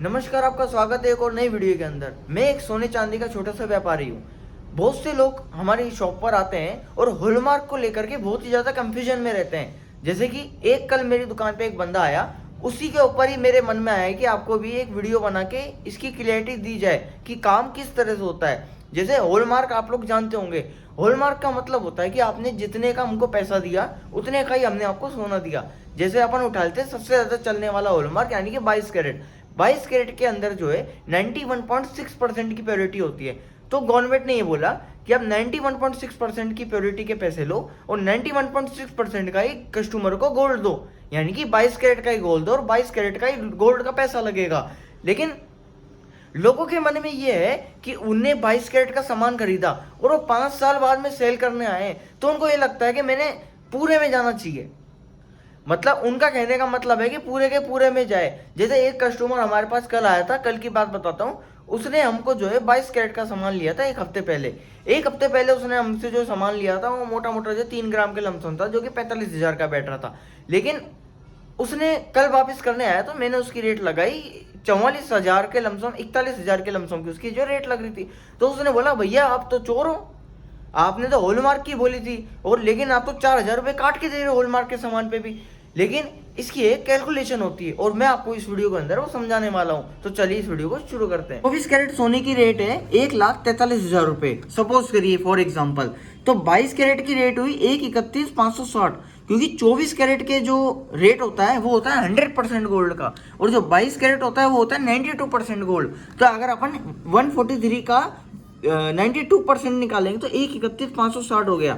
नमस्कार, आपका स्वागत है एक और नई वीडियो के अंदर। मैं एक सोने चांदी का छोटा सा व्यापारी हूँ। बहुत से लोग हमारी शॉप पर आते हैं और हॉलमार्क को लेकर के बहुत ही ज़्यादा कंफ्यूजन में रहते हैं। जैसे कि एक कल मेरी दुकान पे एक बंदा आया, उसी के ऊपर ही मेरे मन में आया कि आपको भी एक वीडियो बना के इसकी क्लियरिटी दी जाए कि काम किस तरह से होता है। जैसे हॉलमार्क आप लोग जानते होंगे, हॉलमार्क का मतलब होता है कि आपने जितने का हमको पैसा दिया उतने का ही हमने आपको सोना दिया। जैसे अपन उठाते हैं सबसे ज़्यादा चलने वाला हॉलमार्क यानी कि 22 कैरेट। 22 कैरेट के अंदर जो है 91.6% की प्योरिटी होती है। तो गवर्नमेंट ने ये बोला कि आप 91.6% की प्योरिटी के पैसे लो और 91.6% का ही कस्टमर को गोल्ड दो, यानी कि 22 कैरेट का ही गोल्ड दो और 22 कैरेट का ही गोल्ड का पैसा लगेगा। लेकिन लोगों के मन में ये है कि उनने 22 कैरेट का सामान खरीदा और वो 5 साल बाद में सेल करने आए, तो उनको ये लगता है कि मैंने पूरे में जाना चाहिए। मतलब उनका कहने का मतलब है कि पूरे के पूरे में जाए। जैसे एक कस्टमर हमारे पास कल आया था, कल की बात बताता हूँ। उसने हमको जो है 22 कैरेट का सामान लिया था 1 हफ्ते पहले। 1 हफ्ते पहले उसने हमसे जो सामान लिया था वो मोटा मोटा जो 3 ग्राम के लमसम था, जो कि 45,000 का बैठ रहा था। लेकिन उसने कल वापस करने आया तो मैंने उसकी रेट लगाई 44,000 के लमसम, 41,000 के लमसम की उसकी जो रेट लग रही थी। तो उसने बोला, भैया आप तो चोर हो, आपने तो हॉलमार्क की बोली थी और लेकिन आप तो 4,000 रुपये काट के दे रहे हो हॉलमार्क के सामान पे भी। लेकिन इसकी एक कैलकुलेशन होती है और मैं आपको इस वीडियो के अंदर वो समझाने वाला हूँ। तो चलिए इस वीडियो को शुरू करते हैं। 24 कैरेट सोने की रेट है 1,43,000 रुपये, सपोज करिए फॉर एग्जाम्पल। तो 22 कैरेट की रेट हुई 1,31,560, क्योंकि 24 कैरेट के जो रेट होता है वो होता है 100% गोल्ड का, और जो 22 कैरेट होता है वो होता है 92% गोल्ड। तो अगर अपन 143 का 92% निकालेंगे तो 1,31,560 हो गया।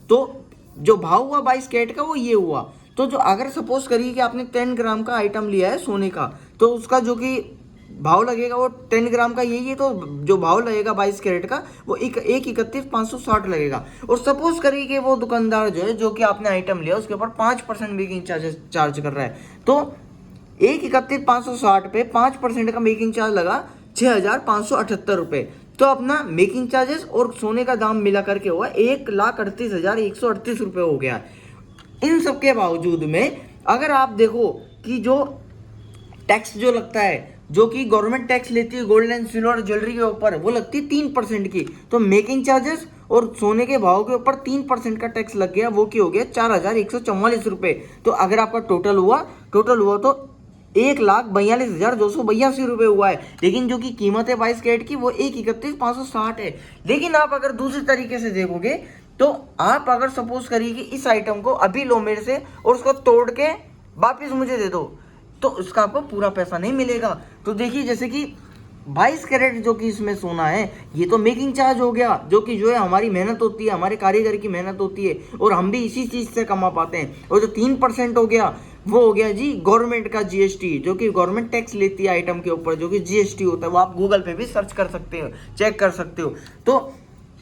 तो जो भाव हुआ 22 कैरेट का वो ये हुआ। तो जो अगर सपोज करिए कि आपने 10 ग्राम का आइटम लिया है सोने का, तो उसका जो कि भाव लगेगा वो 10 ग्राम का यही है। तो जो भाव लगेगा 22 कैरेट का वो 1,31,560 लगेगा। और सपोज करिए कि वो दुकानदार जो है, जो कि आपने आइटम लिया उसके ऊपर 5% मेकिंग चार्जेस चार्ज कर रहा है। तो 1,31,560 पे 5% का मेकिंग चार्ज लगा 6,578 रुपये। तो अपना मेकिंग चार्जेस और सोने का दाम मिला करके हुआ 1,38,138 रुपये हो गया। इन सब के बावजूद में अगर आप देखो कि जो टैक्स जो लगता है, जो कि गवर्नमेंट टैक्स लेती है गोल्ड एंड सिल्वर ज्वेलरी के ऊपर, वो लगती है 3% की। तो मेकिंग चार्जेस और सोने के भाव के ऊपर 3% का टैक्स लग गया, वो की हो गया 4,144 रुपये। तो अगर आपका टोटल हुआ तो 1,42,282 रुपये हुआ है। लेकिन जो कि कीमत है 22 कैरेट की वो 1,31,560 है। लेकिन आप अगर दूसरे तरीके से देखोगे तो आप अगर सपोज करिए कि इस आइटम को अभी लो मेरे से और उसको तोड़ के वापिस मुझे दे दो, तो उसका आपको पूरा पैसा नहीं मिलेगा। तो देखिए, जैसे कि 22 कैरेट जो कि इसमें सोना है, ये तो मेकिंग चार्ज हो गया, जो कि जो है हमारी मेहनत होती है, हमारे कारीगर की मेहनत होती है, और हम भी इसी चीज़ से कमा पाते हैं। और जो 3% हो गया वो हो गया जी गवर्नमेंट का जीएसटी, जो कि गवर्नमेंट टैक्स लेती है आइटम के ऊपर, जो कि जीएसटी होता है। वो आप गूगल पे भी सर्च कर सकते हो, चेक कर सकते हो। तो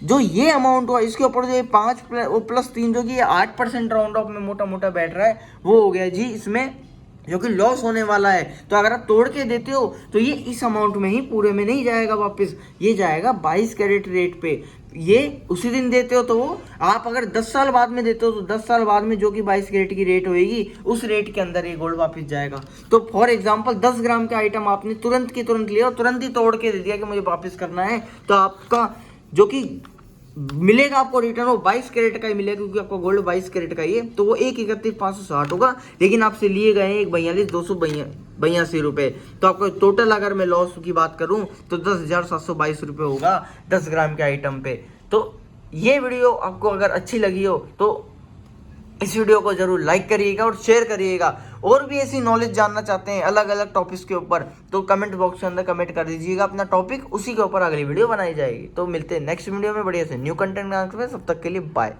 जो ये अमाउंट हुआ इसके ऊपर जो ये 5 प्लस 3 जो कि 8% राउंड ऑफ में मोटा मोटा बैठ रहा है, वो हो गया जी इसमें जो कि लॉस होने वाला है। तो अगर आप तोड़ के देते हो तो ये इस अमाउंट में ही पूरे में नहीं जाएगा वापस, ये जाएगा 22 कैरेट रेट पे। ये उसी दिन देते हो तो वो आप अगर 10 साल बाद में देते हो तो 10 साल बाद में जो कि 22 कैरेट की रेट होएगी उस रेट के अंदर ये गोल्ड वापस जाएगा। तो फॉर एग्जांपल 10 ग्राम का आइटम आपने तुरंत की तुरंत लिया और तुरंत ही तोड़ के दे दिया कि मुझे वापस करना है, तो आपका जो कि मिलेगा आपको रिटर्न वो 22 कैरेट का ही मिलेगा, क्योंकि आपका गोल्ड 22 कैरेट का ही है। तो वो 1,31,560 होगा। लेकिन आपसे लिए गए 1,42,282 रुपये। तो आपको टोटल अगर मैं लॉस की बात करूं तो 10,722 रुपये होगा 10 ग्राम के आइटम पे। तो ये वीडियो आपको अगर अच्छी लगी हो तो इस वीडियो को जरूर लाइक करिएगा और शेयर करिएगा। और भी ऐसी नॉलेज जानना चाहते हैं अलग अलग टॉपिक्स के ऊपर, तो कमेंट बॉक्स के अंदर कमेंट कर दीजिएगा अपना टॉपिक, उसी के ऊपर अगली वीडियो बनाई जाएगी। तो मिलते हैं नेक्स्ट वीडियो में बढ़िया से न्यू कंटेंट के साथ। तब तक के लिए बाय।